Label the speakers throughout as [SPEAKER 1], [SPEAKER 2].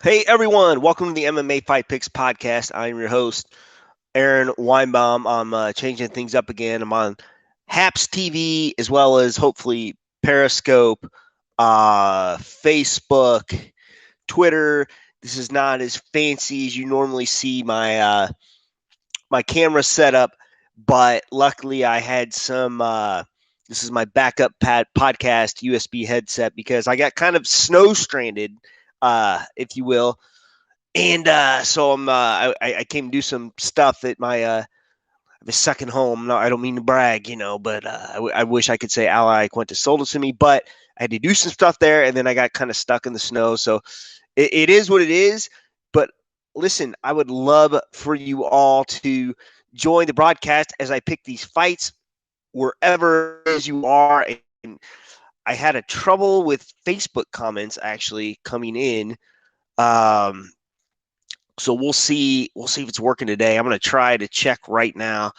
[SPEAKER 1] Hey everyone, welcome to the MMA Fight Picks podcast. I'm your host, Aaron Weinbaum. I'm changing things up again. I'm on Happs TV as well as hopefully Periscope, Facebook, Twitter. This is not as fancy as you normally see my camera setup, but luckily I had some. This is my backup podcast USB headset because I got kind of snow stranded, if you will, and so I came to do some stuff at my second home. No, I don't mean to brag, but I wish I could say Ally Quinta sold it to me, but I had to do some stuff there, and then I got kind of stuck in the snow. So it is what it is. But listen, I would love for you all to join the broadcast as I pick these fights wherever as you are. And I had a trouble with Facebook comments actually coming in. Um, so we'll see. We'll see if it's working today. I'm going to try to check right now.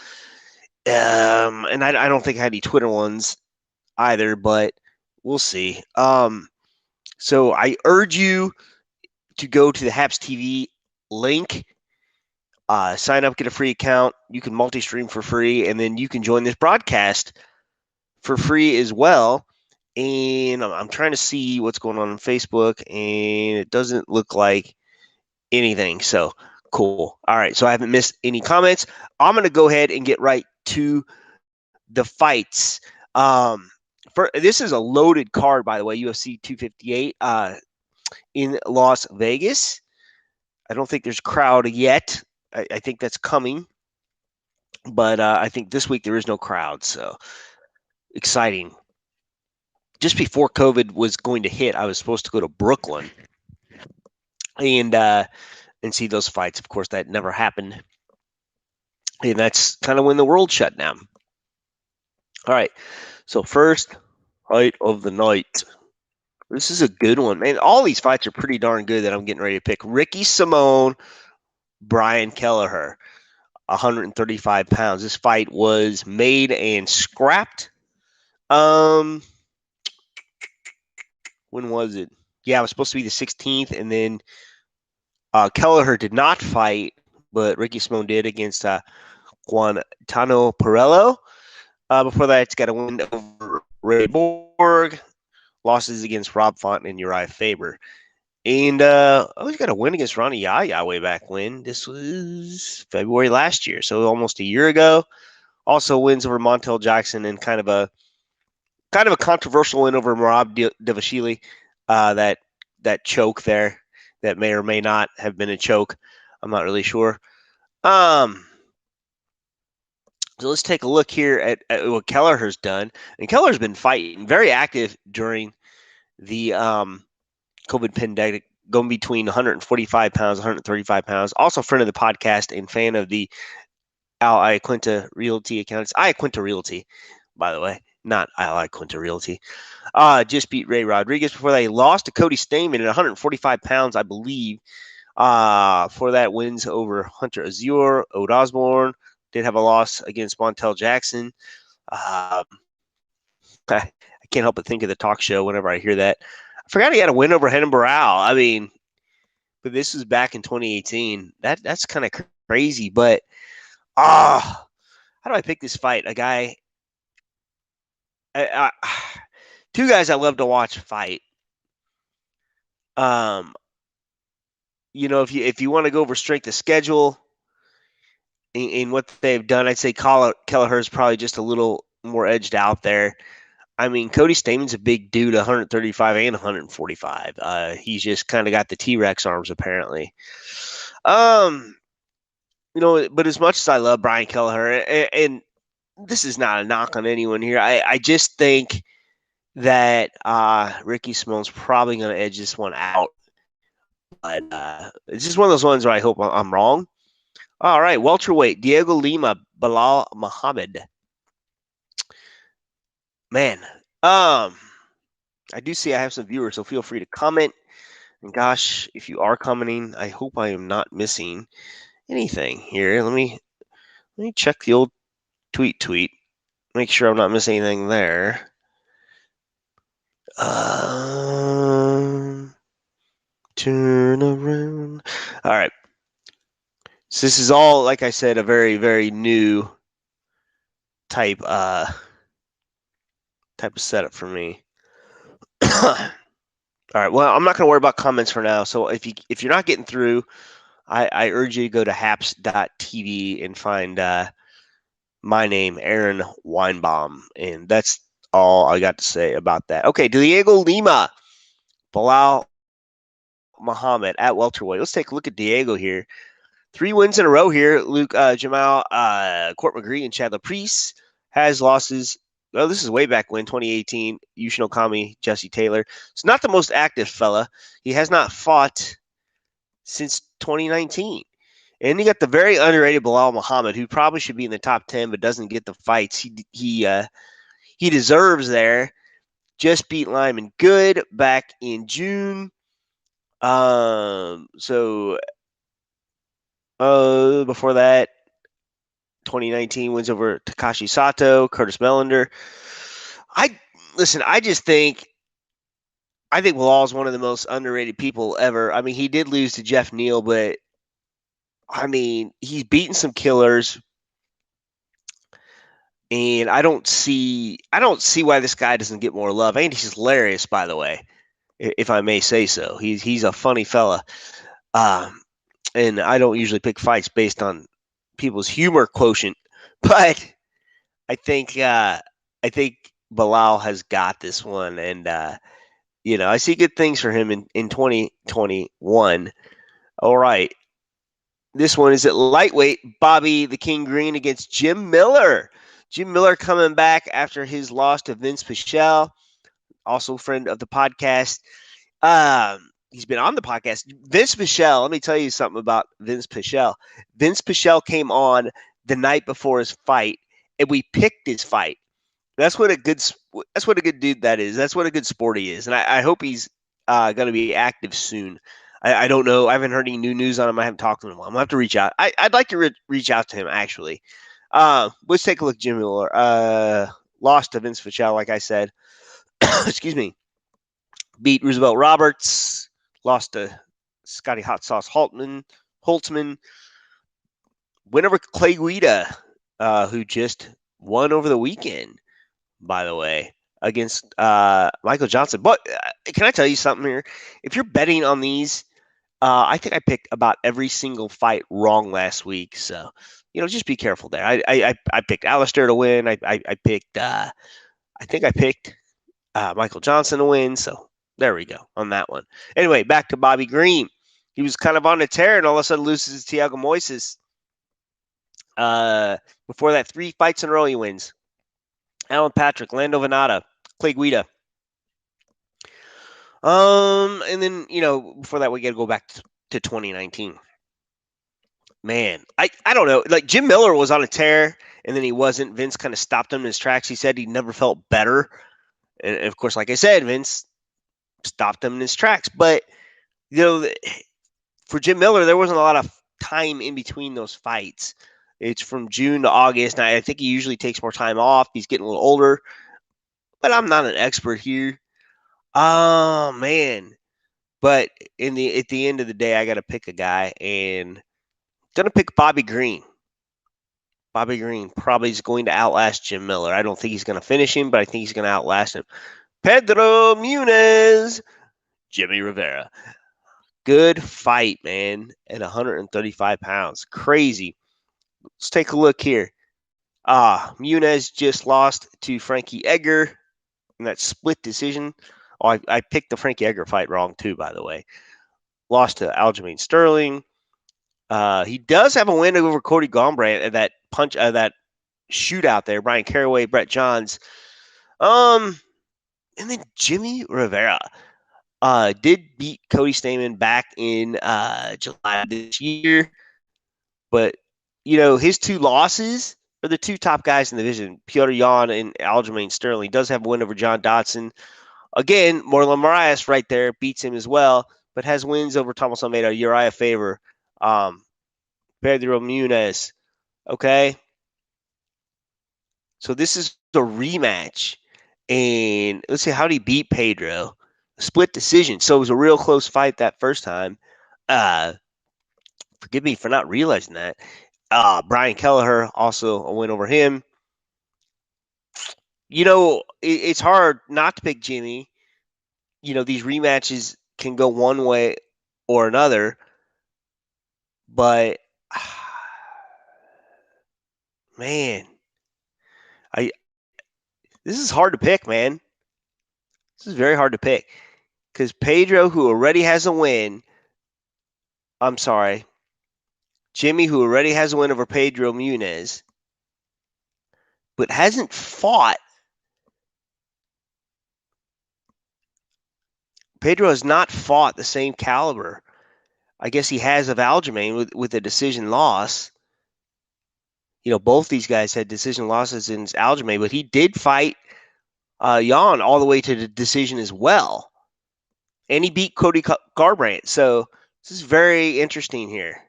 [SPEAKER 1] And I don't think I had any Twitter ones either, but we'll see. So I urge you to go to the Happs TV link, sign up, get a free account. You can multi-stream for free, and then you can join this broadcast for free as well. And I'm trying to see what's going on Facebook, and it doesn't look like anything. So cool. All right. So I haven't missed any comments. I'm going to go ahead and get right to the fights. This is a loaded card, by the way, UFC 258 in Las Vegas. I don't think there's a crowd yet. I think that's coming. But I think this week there is no crowd. So exciting. Just before COVID was going to hit, I was supposed to go to Brooklyn and see those fights. Of course, that never happened. And that's kind of when the world shut down. All right. So first fight of the night. This is a good one, man. All these fights are pretty darn good that I'm getting ready to pick. Ricky Simone, Brian Kelleher, 135 pounds. This fight was made and scrapped. When was it? Yeah, it was supposed to be the 16th, and then Kelleher did not fight, but Ricky Simone did against Guantano Perello. Before that, it's got a win over Ray Borg, losses against Rob Font and Uriah Faber. And he's got a win against Ronnie Yaya way back when. This was February last year, so almost a year ago. Also wins over Montel Jackson and kind of a controversial win over Marab Devashili. That choke there that may or may not have been a choke. I'm not really sure. So let's take a look here at what Kelleher's done. And Kelleher's been fighting, very active during the COVID pandemic, going between 145 pounds, 135 pounds. Also a friend of the podcast and fan of the Al Iaquinta Realty account. It's Iaquinta Realty, by the way, not Al Iaquinta Realty. Just beat Ray Rodriguez before that. He lost to Cody Stamen at 145 pounds, I believe. For that, wins over Hunter Azure, Ode Osborne. Did have a loss against Montel Jackson. I can't help but think of the talk show whenever I hear that. I forgot he had a win over Renan Barao. I mean, but this was back in 2018. That's kind of crazy. But how do I pick this fight? A guy, two guys I love to watch fight. If you want to go over strength of schedule in what they've done, I'd say Kelleher is probably just a little more edged out there. I mean, Cody Stamen's a big dude, 135 and 145. He's just kind of got the T-Rex arms, apparently. But as much as I love Brian Kelleher, and this is not a knock on anyone here, I just think that Ricky Simone's probably going to edge this one out. But it's just one of those ones where I hope I'm wrong. All right, welterweight, Dhiego Lima, Belal Muhammad. Man, I do see I have some viewers, so feel free to comment. And gosh, if you are commenting, I hope I am not missing anything here. Let me check the old tweet. Make sure I'm not missing anything there. Turn around. All right. So this is all, like I said, a very, very new type of setup for me. All right. Well, I'm not going to worry about comments for now. So if you're not getting through, I urge you to go to happstv and find my name, Aaron Weinbaum, and that's all I got to say about that. Okay, Dhiego Lima, Belal Muhammad at welterweight. Let's take a look at Dhiego here. 3 wins in a row here. Luke Jamal, Court McGree, and Chad Laprise has losses. Well, this is way back when, 2018. Yushin Okami, Jesse Taylor. It's not the most active fella. He has not fought since 2019. And you got the very underrated Belal Muhammad, who probably should be in the top 10, but doesn't get the fights he deserves there. Just beat Lyman Good back in June. Before that, 2019 wins over Takashi Sato, Curtis Melander. I think Belal is one of the most underrated people ever. I mean, he did lose to Jeff Neal, but I mean, he's beaten some killers. And I don't see why this guy doesn't get more love. And he's hilarious, by the way, if I may say so. He's a funny fella. And I don't usually pick fights based on people's humor quotient, but I think Belal has got this one, and I see good things for him in 2021. All right, this one is at lightweight. Bobby the King Green against Jim Miller. Jim Miller coming back after his loss to Vince Pichel, also a friend of the podcast. He's been on the podcast. Vince Pichel, let me tell you something about Vince Pichel. Vince Pichel came on the night before his fight, and we picked his fight. That's what a good dude that is. That's what a good sport he is. And I hope he's going to be active soon. I don't know. I haven't heard any new news on him. I haven't talked to him. I'm going to have to reach out. I'd like to reach out to him, actually. Let's take a look at Jim Miller. Lost to Vince Pichel, like I said. Excuse me. Beat Roosevelt Roberts. Lost to Scotty Hot Sauce Holtzman. Win over Clay Guida, who just won over the weekend, by the way, against Michael Johnson. But can I tell you something here? If you're betting on these, I think I picked about every single fight wrong last week. So, just be careful there. I picked Alistair to win. I picked Michael Johnson to win. So there we go on that one. Anyway, back to Bobby Green. He was kind of on a tear and all of a sudden loses to Thiago Moises. Before that, 3 fights in a row he wins. Alan Patrick, Lando Venata, Clay Guida. And then, before that, we got to go back to 2019. Man, I don't know. Like, Jim Miller was on a tear, and then he wasn't. Vince kind of stopped him in his tracks. He said he never felt better. And, of course, like I said, Vince stopped him in his tracks. But, for Jim Miller, there wasn't a lot of time in between those fights. It's from June to August, and I think he usually takes more time off. He's getting a little older. But I'm not an expert here. Oh, man. But at the end of the day, I got to pick a guy, and I'm going to pick Bobby Green. Bobby Green probably is going to outlast Jim Miller. I don't think he's going to finish him, but I think he's going to outlast him. Pedro Munhoz, Jimmie Rivera. Good fight, man, at 135 pounds. Crazy. Let's take a look here. Munhoz just lost to Frankie Edgar in that split decision. Oh, I picked the Frankie Edgar fight wrong, too, by the way. Lost to Aljamain Sterling. He does have a win over Cody Garbrandt at that that shootout there. Brian Caraway, Brett Johns. And then Jimmie Rivera did beat Cody Stamann back in July of this year. But, his 2 losses are the 2 top guys in the division, Petr Yan and Aljamain Sterling. He does have a win over John Dodson. Again, Marlon Moraes right there beats him as well, but has wins over Thomas Almeida, Uriah Faber, Pedro Munhoz. Okay? So this is a rematch. And let's see, how did he beat Pedro? split decision. So it was a real close fight that first time. Forgive me for not realizing that. Brian Kelleher, also a win over him. It's hard not to pick Jimmie. These rematches can go one way or another, but man, this is hard to pick, man. This is very hard to pick because Pedro, who already has a win, Jimmie, who already has a win over Pedro Munhoz, but hasn't fought. Pedro has not fought the same caliber, I guess he has, of Aljamain with a decision loss. Both these guys had decision losses in Aljamain, but he did fight Jan all the way to the decision as well. And he beat Cody Garbrandt. So this is very interesting here.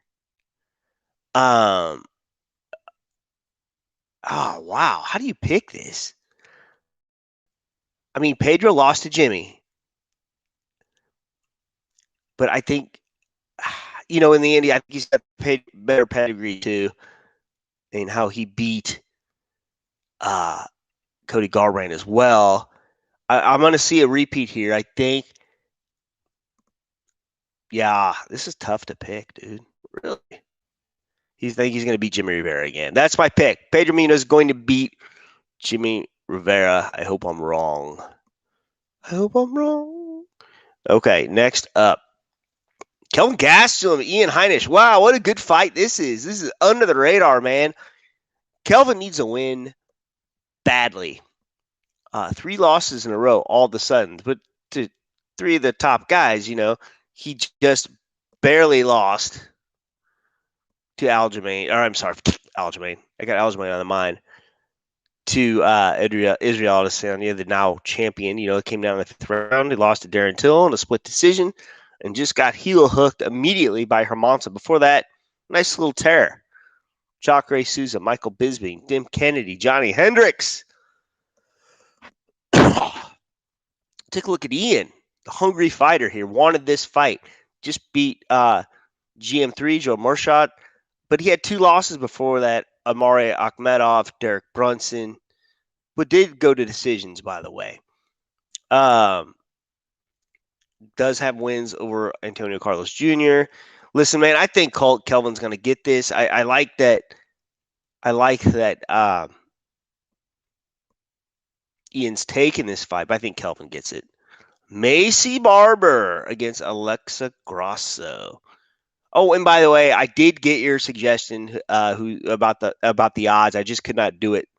[SPEAKER 1] Oh, wow. How do you pick this? I mean, Pedro lost to Jimmie. But I think, in the end, I think he's got better pedigree too. And how he beat Cody Garbrandt as well. I'm going to see a repeat here. I think, yeah, this is tough to pick, dude. Really? He's going to beat Jimmie Rivera again. That's my pick. Pedro Munhoz is going to beat Jimmie Rivera. I hope I'm wrong. Okay, next up. Kelvin Gastelum, Ian Heinisch. Wow, what a good fight this is. This is under the radar, man. Kelvin needs a win badly. 3 losses in a row all of a sudden. But to 3 of the top guys, he just barely lost to Aljamain. Or I'm sorry, Aljamain. I got Aljamain on the mind. To Israel Adesanya, the now champion. It came down in the 5th round. He lost to Darren Till in a split decision and just got heel hooked immediately by Hermanson. Before that, nice little tear. Jacare Souza, Michael Bisping, Tim Kennedy, Johnny Hendricks. Take a look at Ian, the hungry fighter here. Wanted this fight. Just beat GM3, Joe Murshot. But he had 2 losses before that. Amare Akhmedov, Derek Brunson. But did go to decisions, by the way. Does have wins over Antonio Carlos Jr. Listen, man, I think Kelvin's going to get this. I like that. Ian's taking this fight, but I think Kelvin gets it. Maycee Barber against Alexa Grasso. Oh, and by the way, I did get your suggestion about the odds. I just could not do it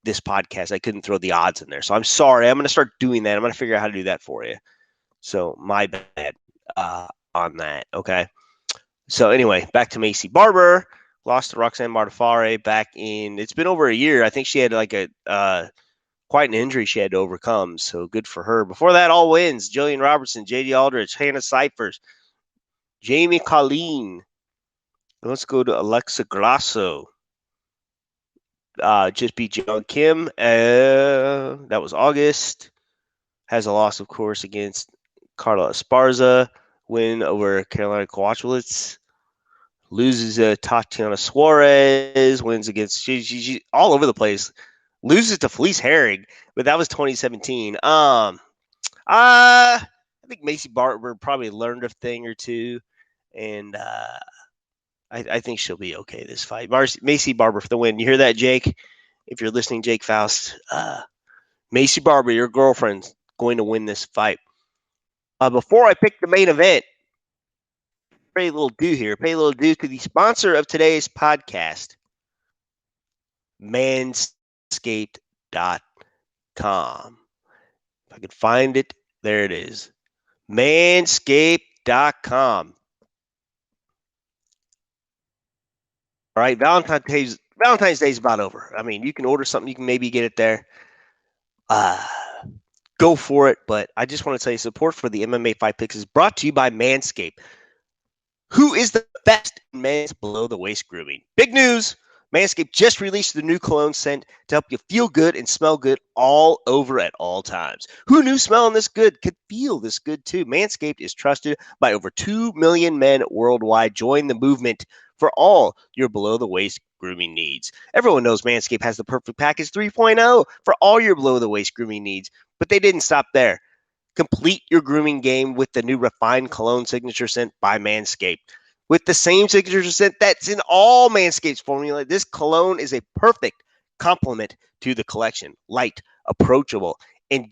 [SPEAKER 1] this podcast. I couldn't throw the odds in there. So I'm sorry. I'm going to start doing that. I'm going to figure out how to do that for you. So my bad on that. Okay. So anyway, back to Maycee Barber. Lost to Roxanne Modafferi back in, it's been over a year. I think she had like quite an injury she had to overcome. So good for her. Before that, all wins. Jillian Robertson, J.D. Aldrich, Hannah Cyphers, Jamie Colleen. Let's go to Alexa Grasso. Just beat John Kim. That was August. Has a loss, of course, against Carla Esparza. Win over Carolina Kowalkiewicz. Loses Tatiana Suarez. Wins against she all over the place. Loses to Felice Herring, but that was 2017. I think Maycee Barber probably learned a thing or two, and I think she'll be okay this fight. Maycee Barber for the win. You hear that, Jake? If you're listening, Jake Faust, Maycee Barber, your girlfriend's going to win this fight. Before I pick the main event, pay a little due to the sponsor of today's podcast, Manscaped.com. If I could find it, there it is. Manscaped.com. All right, Valentine's Day is about over. I mean, you can order something, you can maybe get it there. Go for it, but I just want to tell you, support for the MMA Fight Picks is brought to you by Manscaped, who is the best in men's below-the-waist grooming. Big news! Manscaped just released the new cologne scent to help you feel good and smell good all over at all times. Who knew smelling this good could feel this good too? Manscaped is trusted by over 2 million men worldwide. Join the movement for all your below-the-waist grooming needs. Everyone knows Manscaped has the perfect package 3.0 for all your below-the-waist grooming needs, but they didn't stop there. Complete your grooming game with the new refined cologne signature scent by Manscaped. With the same signature scent that's in all Manscaped's formula, this cologne is a perfect complement to the collection. Light, approachable, and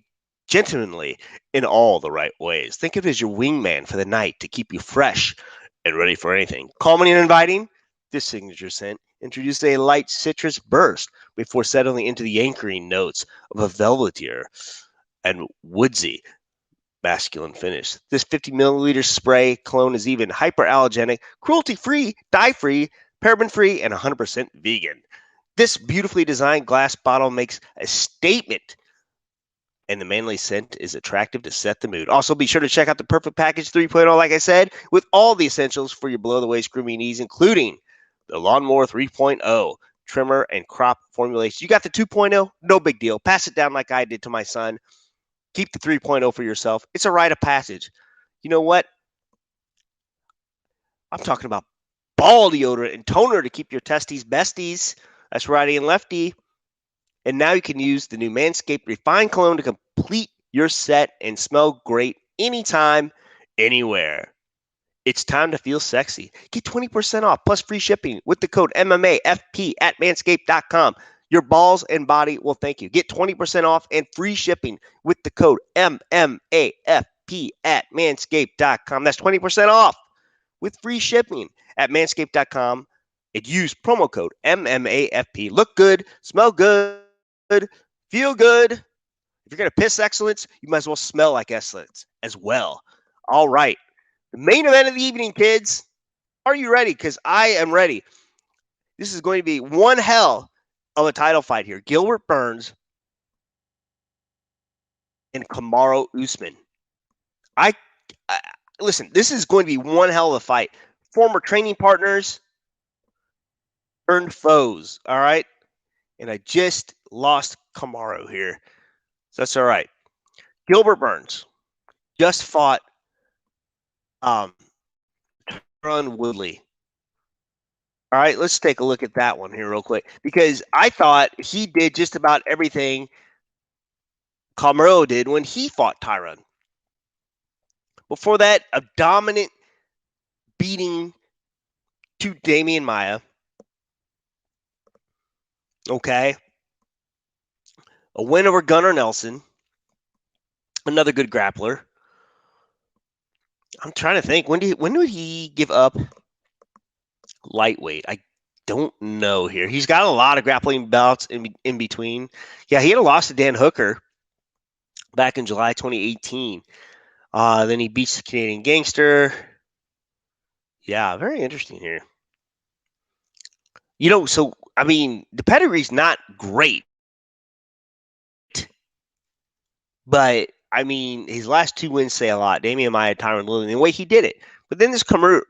[SPEAKER 1] gentlemanly in all the right ways. Think of it as your wingman for the night to keep you fresh and ready for anything. Calming and inviting, this signature scent introduced a light citrus burst before settling into the anchoring notes of a velvetier and woodsy masculine finish. This 50 milliliter spray cologne is even hyperallergenic, cruelty-free, dye-free, paraben-free, and 100% vegan. This beautifully designed glass bottle makes a statement, and the manly scent is attractive to set the mood. Also, be sure to check out the Perfect Package 3.0, like I said, with all the essentials for your below-the-waist grooming needs, including the Lawnmower 3.0 trimmer and crop formulation. You got the 2.0? No big deal. Pass it down like I did to my son. Keep the 3.0 for yourself. It's a rite of passage. You know what? I'm talking about ball deodorant and toner to keep your testes besties. That's righty and lefty. And now you can use the new Manscaped Refined Cologne to complete your set and smell great anytime, anywhere. It's time to feel sexy. Get 20% off plus free shipping with the code MMAFP at manscaped.com. Your balls and body will thank you. Get 20% off and free shipping with the code MMAFP at manscaped.com. That's 20% off with free shipping at manscaped.com. And use promo code MMAFP. Look good, smell good, feel good. If you're going to piss excellence, you might as well smell like excellence as well. All right. The main event of the evening, kids. Are you ready? Because I am ready. This is going to be one hell of a title fight here. Gilbert Burns and Kamaru Usman. Listen, this is going to be one hell of a fight. Former training partners turned foes, all right? And I just lost Kamaru here. So that's all right. Gilbert Burns just fought Tyron Woodley. All right, let's take a look at that one here real quick, because I thought he did just about everything Kamaru did when he fought Tyron. Before that, a dominant beating to Demian Maia. Okay. A win over Gunnar Nelson. Another good grappler. I'm trying to think. When did he give up lightweight? I don't know here. He's got a lot of grappling bouts in between. Yeah, he had a loss to Dan Hooker back in July 2018. Then he beats the Canadian Gangster. Yeah, very interesting here. You know, so, I mean, the pedigree's not great. But, I mean, his last two wins say a lot. Demian Maia, Tyron Woodley, the way he did it. But then this Kamaru,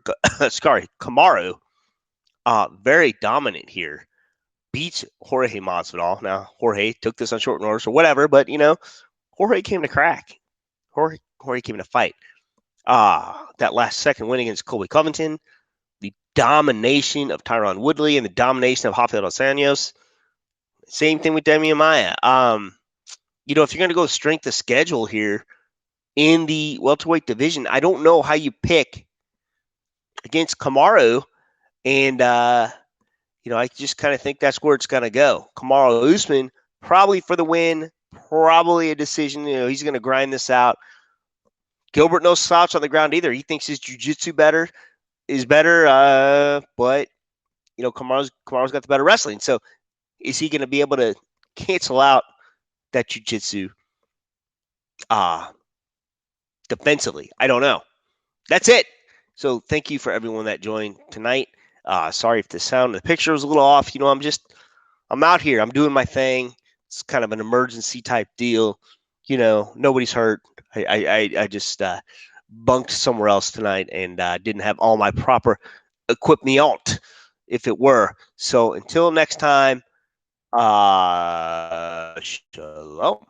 [SPEAKER 1] very dominant here. Beats Jorge Masvidal. Now, Jorge took this on short notice or whatever, but, you know, Jorge came to crack. Jorge came to fight. That last second win against Colby Covington, the domination of Tyron Woodley, and the domination of Rafael dos Anjos. Same thing with Demian Maia. You know, if you're going to go strength of schedule here in the welterweight division, I don't know how you pick against Kamaru. And, you know, I just kind of think that's where it's going to go. Kamaru Usman, probably for the win, probably a decision. You know, he's going to grind this out. Gilbert, no slouch on the ground either. He thinks his jiu-jitsu is better, but, you know, Kamaru's got the better wrestling. So is he going to be able to cancel out that jiu-jitsu defensively? I don't know. That's it. So thank you for everyone that joined tonight. Sorry if the sound and the picture was a little off. You know, I'm out here. I'm doing my thing. It's kind of an emergency type deal. You know, nobody's hurt. I just bunked somewhere else tonight and didn't have all my proper equipment. if it were. So until next time, shalom.